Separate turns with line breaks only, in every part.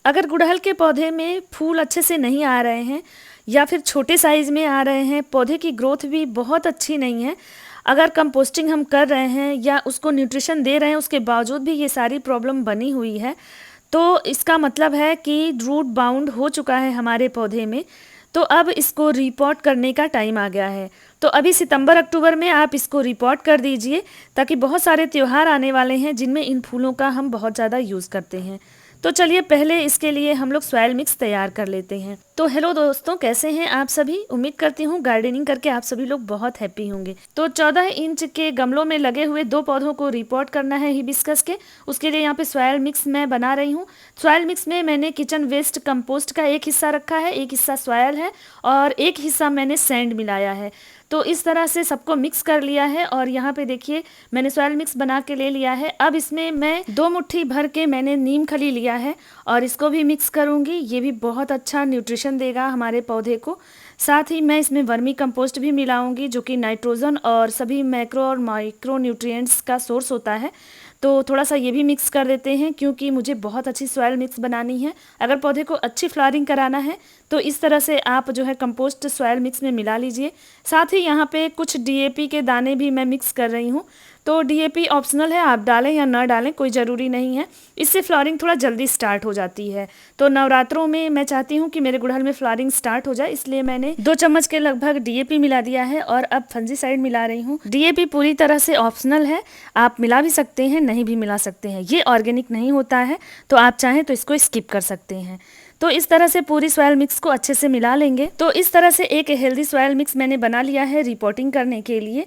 अगर गुड़हल के पौधे में फूल अच्छे से नहीं आ रहे हैं या फिर छोटे साइज़ में आ रहे हैं, पौधे की ग्रोथ भी बहुत अच्छी नहीं है, अगर कंपोस्टिंग हम कर रहे हैं या उसको न्यूट्रिशन दे रहे हैं उसके बावजूद भी ये सारी प्रॉब्लम बनी हुई है, तो इसका मतलब है कि रूट बाउंड हो चुका है हमारे पौधे में। तो अब इसको रिपोर्ट करने का टाइम आ गया है। तो अभी सितंबर अक्टूबर में आप इसको रिपोर्ट कर दीजिए, ताकि बहुत सारे त्यौहार आने वाले हैं जिनमें इन फूलों का हम बहुत ज़्यादा यूज़ करते हैं। तो चलिए पहले इसके लिए हम लोग सॉइल मिक्स तैयार कर लेते हैं। तो हेलो दोस्तों, कैसे हैं आप सभी? उम्मीद करती हूँ गार्डनिंग करके आप सभी लोग बहुत हैप्पी होंगे। तो 14 इंच के गमलों में लगे हुए 2 पौधों को रिपोर्ट करना है हिबिस्कस के। उसके लिए यहाँ पे सॉइल मिक्स मैं बना रही हूँ। सॉइल मिक्स में मैंने किचन वेस्ट कंपोस्ट का एक हिस्सा रखा है, एक हिस्सा सॉइल है और एक हिस्सा मैंने सैंड मिलाया है। तो इस तरह से सबको मिक्स कर लिया है और यहाँ पे देखिए मैंने सॉइल मिक्स बना के ले लिया है। अब इसमें मैं 2 मुट्ठी भर के मैंने नीम खली लिया है और इसको भी मिक्स करूँगी। ये भी बहुत अच्छा न्यूट्रिशन देगा हमारे पौधे को। साथ ही मैं इसमें वर्मी कंपोस्ट भी मिलाऊंगी, जो कि नाइट्रोजन और सभी मैक्रो और माइक्रो न्यूट्रिएंट्स का सोर्स होता है। तो थोड़ा सा ये भी मिक्स कर देते हैं, क्योंकि मुझे बहुत अच्छी सॉइल मिक्स बनानी है। अगर पौधे को अच्छी फ्लावरिंग कराना है तो इस तरह से आप जो है कंपोस्ट सॉइल मिक्स में मिला लीजिए। साथ ही यहाँ पे कुछ डीएपी के दाने भी मैं मिक्स कर रही हूँ। तो डीएपी ऑप्शनल है, आप डालें या ना डालें कोई ज़रूरी नहीं है। इससे फ्लावरिंग थोड़ा जल्दी स्टार्ट हो जाती है। तो नवरात्रों में मैं चाहती हूँ कि मेरे गुड़हल में फ्लावरिंग स्टार्ट हो जाए, इसलिए मैंने 2 चम्मच के लगभग डीएपी मिला दिया है और अब फंजीसाइड मिला रही हूँ। डीएपी पूरी तरह से ऑप्शनल है, आप मिला भी सकते हैं, नहीं भी मिला सकते हैं। ये ऑर्गेनिक नहीं होता है, तो आप चाहें तो इसको स्किप कर सकते हैं। तो इस तरह से पूरी सॉइल मिक्स को अच्छे से मिला लेंगे। तो इस तरह से एक हेल्दी सॉइल मिक्स मैंने बना लिया है रिपोर्टिंग करने के लिए।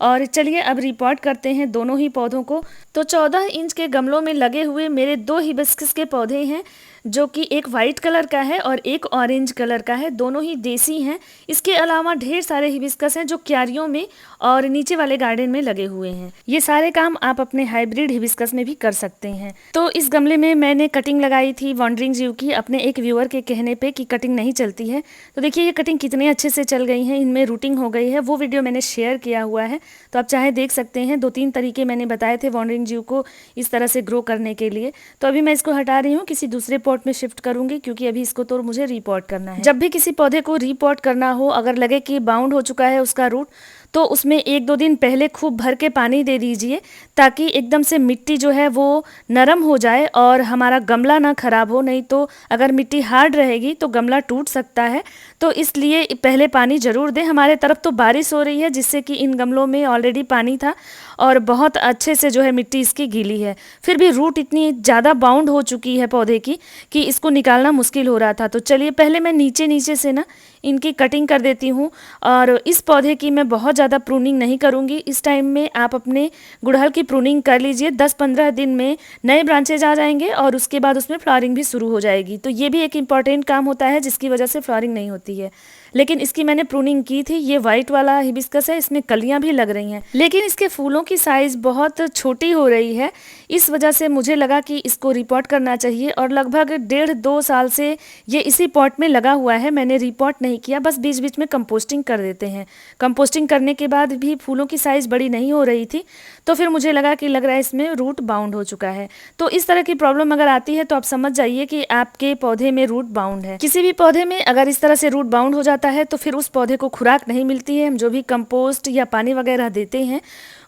और चलिए अब रिपोर्ट करते हैं दोनों ही पौधों को। तो 14 इंच के गमलों में लगे हुए मेरे 2 हिबिस्कस के पौधे हैं, जो कि एक वाइट कलर का है और एक ऑरेंज कलर का है। दोनों ही देसी हैं। इसके अलावा ढेर सारे हिबिस्कस हैं जो क्यारियों में और नीचे वाले गार्डन में लगे हुए हैं। ये सारे काम आप अपने हाइब्रिड हिबिस्कस में भी कर सकते हैं। तो इस गमले में मैंने कटिंग लगाई थी वॉन्डरिंग जीव की, अपने एक व्यूअर के कहने पे कि कटिंग नहीं चलती है। तो देखिए ये कटिंग कितने अच्छे से चल गई है, इनमें रूटिंग हो गई है। वो वीडियो मैंने शेयर किया हुआ है, तो आप चाहे देख सकते हैं। 2-3 तरीके मैंने बताए थे वॉन्डरिंग जीव को इस तरह से ग्रो करने के लिए। तो अभी मैं इसको हटा रही हूँ, किसी दूसरे पॉट में शिफ्ट करूंगी, क्योंकि अभी इसको तो मुझे रिपोर्ट करना है। जब भी किसी पौधे को रिपोर्ट करना हो, अगर लगे कि बाउंड हो चुका है उसका रूट, तो उसमें 1-2 दिन पहले खूब भर के पानी दे दीजिए, ताकि एकदम से मिट्टी जो है वो नरम हो जाए और हमारा गमला ना खराब हो। नहीं तो अगर मिट्टी हार्ड रहेगी तो गमला टूट सकता है। तो इसलिए पहले पानी ज़रूर दें। हमारे तरफ तो बारिश हो रही है, जिससे कि इन गमलों में ऑलरेडी पानी था और बहुत अच्छे से जो है मिट्टी इसकी गीली है। फिर भी रूट इतनी ज़्यादा बाउंड हो चुकी है पौधे की कि इसको निकालना मुश्किल हो रहा था। तो चलिए पहले मैं नीचे नीचे से ना इनकी कटिंग कर देती हूँ। और इस पौधे की मैं बहुत ज़्यादा प्रूनिंग नहीं करूँगी। इस टाइम में आप अपने गुड़हल की प्रूनिंग कर लीजिए। 10-15 दिन में नए ब्रांचेज आ जाएंगे और उसके बाद उसमें फ्लावरिंग भी शुरू हो जाएगी। तो ये भी एक इम्पॉर्टेंट काम होता है, जिसकी वजह से फ्लावरिंग नहीं होती है। लेकिन इसकी मैंने प्रूनिंग की थी। ये वाइट वाला हिबिस्कस है, इसमें कलियां भी लग रही हैं, लेकिन इसके फूलों की साइज़ बहुत छोटी हो रही है। इस वजह से मुझे लगा कि इसको रिपोर्ट करना चाहिए। और लगभग 1.5-2 साल से ये इसी पॉट में लगा हुआ है। मैंने रिपोर्ट नहीं किया, बस बीच बीच में कंपोस्टिंग कर देते हैं। कंपोस्टिंग करने के बाद भी फूलों की साइज़ बड़ी नहीं हो रही थी, तो फिर मुझे लगा कि लग रहा है इसमें रूट बाउंड हो चुका है। तो इस तरह की प्रॉब्लम अगर आती है तो आप समझ जाइए कि आपके पौधे में रूट बाउंड है। किसी भी पौधे में अगर इस तरह से रूट बाउंड हो जाता है तो फिर उस पौधे को खुराक नहीं मिलती है। हम जो भी कंपोस्ट या पानी वगैरह देते हैं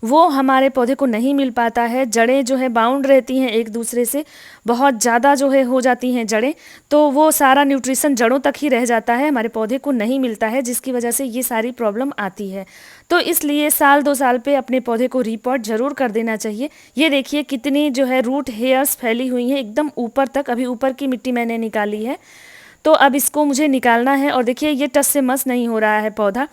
वो हमारे पौधे को नहीं मिल पाता है। जड़ें जो है बाउंड रहती हैं एक दूसरे से, बहुत ज़्यादा जो है हो जाती हैं जड़ें, तो वो सारा न्यूट्रिशन जड़ों तक ही रह जाता है, हमारे पौधे को नहीं मिलता है, जिसकी वजह से ये सारी प्रॉब्लम आती है। तो इसलिए साल 2 साल पे अपने पौधे को रिपोर्ट ज़रूर कर देना चाहिए। ये देखिए कितनी जो है रूट हेयर्स फैली हुई हैं एकदम ऊपर तक। अभी ऊपर की मिट्टी मैंने निकाली है, तो अब इसको मुझे निकालना है। और देखिए ये टस से मस नहीं हो रहा है पौधा।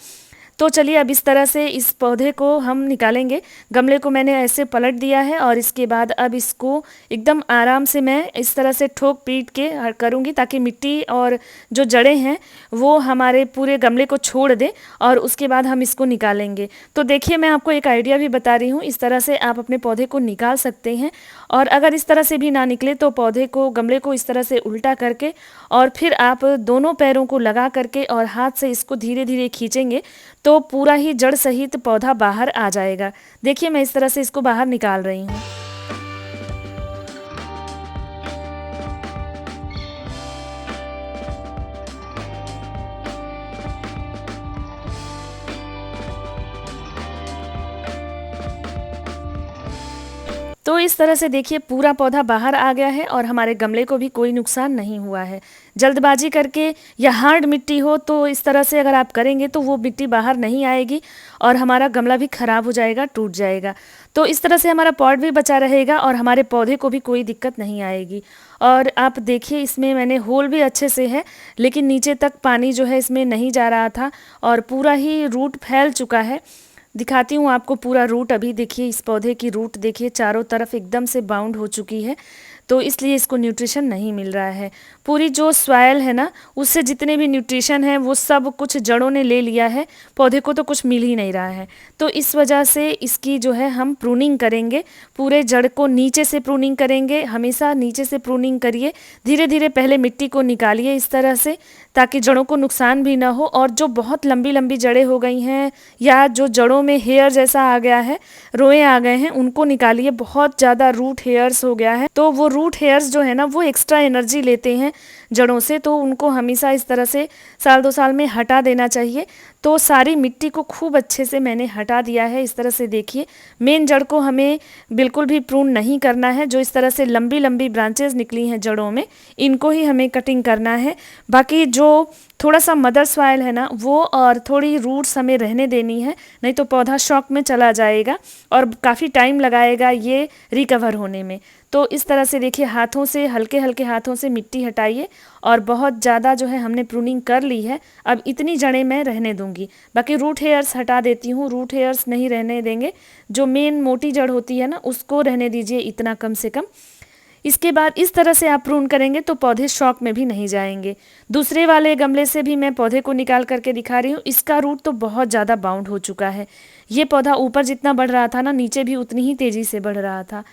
तो चलिए अब इस तरह से इस पौधे को हम निकालेंगे। गमले को मैंने ऐसे पलट दिया है और इसके बाद अब इसको एकदम आराम से मैं इस तरह से ठोक पीट के करूँगी, ताकि मिट्टी और जो जड़ें हैं वो हमारे पूरे गमले को छोड़ दें और उसके बाद हम इसको निकालेंगे। तो देखिए मैं आपको एक आइडिया भी बता रही हूँ, इस तरह से आप अपने पौधे को निकाल सकते हैं। और अगर इस तरह से भी ना निकले तो पौधे को, गमले को इस तरह से उल्टा करके और फिर आप दोनों पैरों को लगा करके और हाथ से इसको धीरे धीरे खींचेंगे तो पूरा ही जड़ सहित पौधा बाहर आ जाएगा। देखिए मैं इस तरह से इसको बाहर निकाल रही हूँ। तो इस तरह से देखिए पूरा पौधा बाहर आ गया है और हमारे गमले को भी कोई नुकसान नहीं हुआ है। जल्दबाजी करके या हार्ड मिट्टी हो तो इस तरह से अगर आप करेंगे तो वो मिट्टी बाहर नहीं आएगी और हमारा गमला भी ख़राब हो जाएगा, टूट जाएगा। तो इस तरह से हमारा पॉट भी बचा रहेगा और हमारे पौधे को भी कोई दिक्कत नहीं आएगी। और आप देखिए इसमें मैंने होल भी अच्छे से है, लेकिन नीचे तक पानी जो है इसमें नहीं जा रहा था और पूरा ही रूट फैल चुका है। दिखाती हूँ आपको पूरा रूट। अभी देखिए इस पौधे की रूट देखिए चारों तरफ एकदम से बाउंड हो चुकी है, तो इसलिए इसको न्यूट्रिशन नहीं मिल रहा है। पूरी जो सॉइल है ना, उससे जितने भी न्यूट्रिशन है वो सब कुछ जड़ों ने ले लिया है, पौधे को तो कुछ मिल ही नहीं रहा है। तो इस वजह से इसकी जो है हम प्रूनिंग करेंगे, पूरे जड़ को नीचे से प्रूनिंग करेंगे। हमेशा नीचे से प्रूनिंग करिए, धीरे धीरे पहले मिट्टी को निकालिए इस तरह से, ताकि जड़ों को नुकसान भी ना हो। और जो बहुत लंबी लंबी जड़ें हो गई हैं या जो जड़ों में हेयर जैसा आ गया है, रोए आ गए हैं, उनको निकालिए। बहुत ज़्यादा रूट हेयर्स हो गया है, तो वो रूट हेयर्स जो है ना वो एक्स्ट्रा एनर्जी लेते हैं जड़ों से, तो उनको हमेशा इस तरह से साल 2 साल में हटा देना चाहिए। तो सारी मिट्टी को खूब अच्छे से मैंने हटा दिया है। इस तरह से देखिए मेन जड़ को हमें बिल्कुल भी प्रून नहीं करना है। जो इस तरह से लंबी लंबी ब्रांचेस निकली हैं जड़ों में, इनको ही हमें कटिंग करना है। बाकी जो थोड़ा सा मदर सॉइल है ना वो और थोड़ी रूट्स हमें रहने देनी है, नहीं तो पौधा शॉक में चला जाएगा और काफ़ी टाइम लगाएगा ये रिकवर होने में। तो इस तरह से देखिए हाथों से, हल्के हल्के हाथों से मिट्टी हटाइए। और बहुत ज़्यादा जो है हमने प्रूनिंग कर ली है, अब इतनी जड़ें मैं रहने दूंगी। बाकी रूट हेयर्स हटा देती हूँ, रूट हेयर्स नहीं रहने देंगे। जो मेन मोटी जड़ होती है ना उसको रहने दीजिए इतना कम से कम। इसके बाद इस तरह से आप प्रून करेंगे तो पौधे शॉक में भी नहीं जाएंगे। दूसरे वाले गमले से भी मैं पौधे को निकाल करके दिखा रही हूँ। इसका रूट तो बहुत ज़्यादा बाउंड हो चुका है। ये पौधा ऊपर जितना बढ़ रहा था ना, नीचे भी उतनी ही तेज़ी से बढ़ रहा था।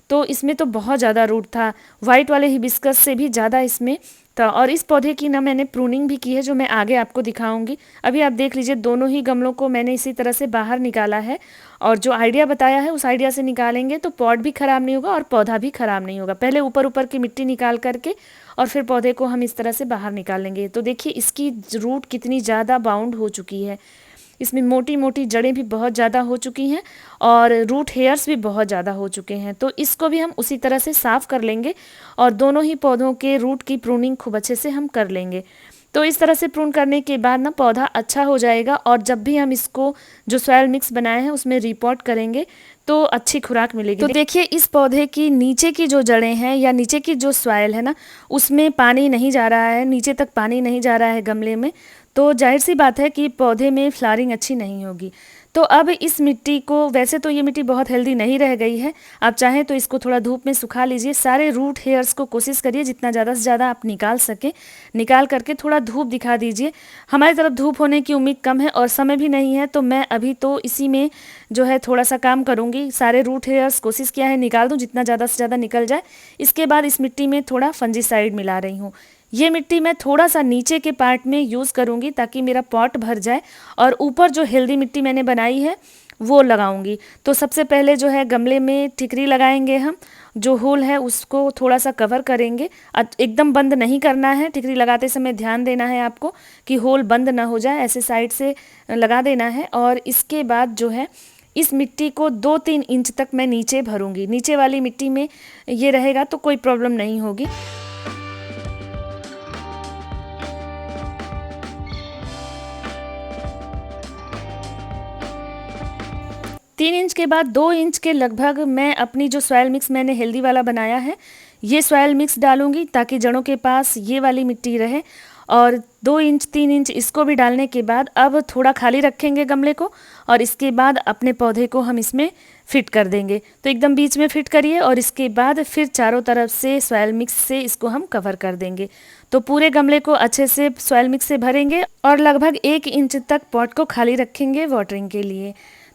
तो इसमें तो बहुत ज़्यादा रूट था, वाइट वाले हिबिस्कस से भी ज़्यादा इसमें था। और इस पौधे की ना मैंने प्रूनिंग भी की है, जो मैं आगे आपको दिखाऊंगी। अभी आप देख लीजिए दोनों ही गमलों को मैंने इसी तरह से बाहर निकाला है, और जो आइडिया बताया है उस आइडिया से निकालेंगे तो पॉट भी ख़राब नहीं होगा और पौधा भी ख़राब नहीं होगा। पहले ऊपर ऊपर की मिट्टी निकाल करके और फिर पौधे को हम इस तरह से बाहर निकाल लेंगे। तो देखिए इसकी रूट कितनी ज़्यादा बाउंड हो चुकी है, इसमें मोटी मोटी जड़ें भी बहुत ज़्यादा हो चुकी हैं और रूट हेयर्स भी बहुत ज़्यादा हो चुके हैं। तो इसको भी हम उसी तरह से साफ़ कर लेंगे और दोनों ही पौधों के रूट की प्रूनिंग खूब अच्छे से हम कर लेंगे। तो इस तरह से प्रून करने के बाद ना पौधा अच्छा हो जाएगा, और जब भी हम इसको जो सॉइल मिक्स बनाए हैं उसमें रिपोर्ट करेंगे तो अच्छी खुराक मिलेगी। तो देखिए इस पौधे की नीचे की जो जड़ें हैं या नीचे की जो सॉइल है ना, उसमें पानी नहीं जा रहा है, नीचे तक पानी नहीं जा रहा है गमले में। तो जाहिर सी बात है कि पौधे में फ्लावरिंग अच्छी नहीं होगी। तो अब इस मिट्टी को, वैसे तो ये मिट्टी बहुत हेल्दी नहीं रह गई है, आप चाहें तो इसको थोड़ा धूप में सुखा लीजिए। सारे रूट हेयर्स को कोशिश करिए जितना ज़्यादा से ज़्यादा आप निकाल सकें, निकाल करके थोड़ा धूप दिखा दीजिए। हमारी तरफ धूप होने की उम्मीद कम है और समय भी नहीं है, तो मैं अभी तो इसी में जो है थोड़ा सा काम करूँगी। सारे रूट हेयर्स कोशिश किया है निकाल दूँ, जितना ज़्यादा से ज़्यादा निकल जाए। इसके बाद इस मिट्टी में थोड़ा फंजीसाइड मिला रही हूँ। ये मिट्टी मैं थोड़ा सा नीचे के पार्ट में यूज़ करूँगी ताकि मेरा पॉट भर जाए, और ऊपर जो हेल्दी मिट्टी मैंने बनाई है वो लगाऊंगी। तो सबसे पहले जो है गमले में ठिकरी लगाएंगे हम, जो होल है उसको थोड़ा सा कवर करेंगे। एकदम बंद नहीं करना है, ठिकरी लगाते समय ध्यान देना है आपको कि होल बंद ना हो जाए, ऐसे साइड से लगा देना है। और इसके बाद जो है इस मिट्टी को 2-3 इंच तक मैं नीचे भरूंगी। नीचे वाली मिट्टी में ये रहेगा तो कोई प्रॉब्लम नहीं होगी। 3 इंच के बाद 2 इंच के लगभग मैं अपनी जो सॉइल मिक्स मैंने हेल्दी वाला बनाया है, ये सॉइल मिक्स डालूंगी ताकि जड़ों के पास ये वाली मिट्टी रहे। और 2 इंच 3 इंच इसको भी डालने के बाद अब थोड़ा खाली रखेंगे गमले को, और इसके बाद अपने पौधे को हम इसमें फिट कर देंगे। तो एकदम बीच में फिट करिए और इसके बाद फिर चारों तरफ से सॉइल मिक्स से इसको हम कवर कर देंगे। तो पूरे गमले को अच्छे से सॉइल मिक्स से भरेंगे और लगभग 1 इंच तक पॉट को खाली रखेंगे वाटरिंग के लिए।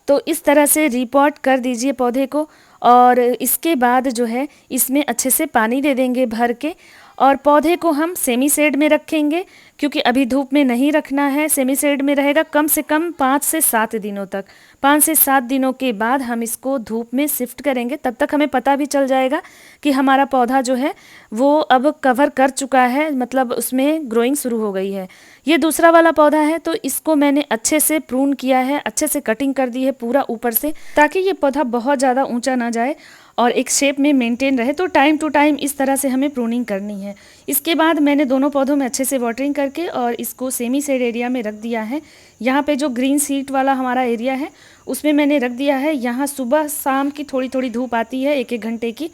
तो इस तरह से रिपोर्ट कर दीजिए पौधे को, और इसके बाद जो है इसमें अच्छे से पानी दे देंगे भर के। और पौधे को हम सेमी शेड में रखेंगे, क्योंकि अभी धूप में नहीं रखना है। सेमी शेड में रहेगा कम से कम 5 से 7 दिनों तक। 5 से 7 दिनों के बाद हम इसको धूप में शिफ्ट करेंगे। तब तक हमें पता भी चल जाएगा कि हमारा पौधा जो है वो अब कवर कर चुका है, मतलब उसमें ग्रोइंग शुरू हो गई है। ये दूसरा वाला पौधा है, तो इसको मैंने अच्छे से प्रून किया है, अच्छे से कटिंग कर दी है पूरा ऊपर से, ताकि ये पौधा बहुत ज़्यादा ऊंचा ना जाए और एक शेप में मेंटेन रहे। तो टाइम टू टाइम इस तरह से हमें प्रूनिंग करनी है। इसके बाद मैंने दोनों पौधों में अच्छे से वाटरिंग करके और इसको सेमी शेड एरिया में रख दिया है। यहाँ पे जो ग्रीन सीट वाला हमारा एरिया है उसमें मैंने रख दिया है। यहाँ सुबह शाम की थोड़ी थोड़ी धूप आती है, 1-1 घंटे की,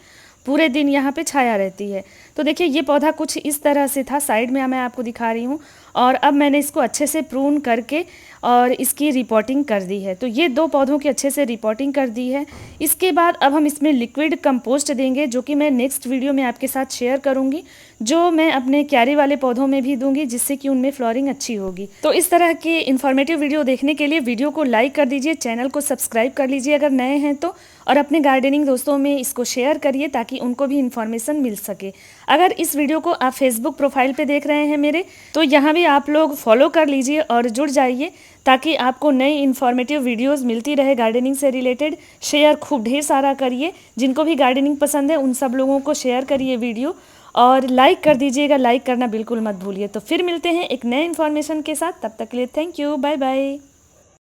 पूरे दिन यहाँ पे छाया रहती है। तो देखिए ये पौधा कुछ इस तरह से था, साइड में मैं आपको दिखा रही हूँ। और अब मैंने इसको अच्छे से प्रून करके और इसकी रिपोर्टिंग कर दी है। तो ये 2 पौधों की अच्छे से रिपोर्टिंग कर दी है। इसके बाद अब हम इसमें लिक्विड कंपोस्ट देंगे, जो कि मैं नेक्स्ट वीडियो में आपके साथ शेयर करूँगी, जो मैं अपने क्यारी वाले पौधों में भी दूंगी, जिससे कि उनमें फ्लोरिंग अच्छी होगी। तो इस तरह के इन्फॉर्मेटिव वीडियो देखने के लिए वीडियो को लाइक कर दीजिए, चैनल को सब्सक्राइब कर लीजिए अगर नए हैं तो, और अपने गार्डनिंग दोस्तों में इसको शेयर करिए ताकि उनको भी इन्फॉर्मेशन मिल सके। अगर इस वीडियो को आप फेसबुक प्रोफाइल पे देख रहे हैं मेरे, तो यहाँ भी आप लोग फॉलो कर लीजिए और जुड़ जाइए, ताकि आपको नई इन्फॉर्मेटिव वीडियोस मिलती रहे गार्डनिंग से रिलेटेड। शेयर खूब ढेर सारा करिए, जिनको भी गार्डनिंग पसंद है उन सब लोगों को शेयर करिए वीडियो, और लाइक कर दीजिएगा, लाइक करना बिल्कुल मत भूलिए। तो फिर मिलते हैं एक नए इन्फॉर्मेशन के साथ, तब तक के लिए थैंक यू, बाय बाय।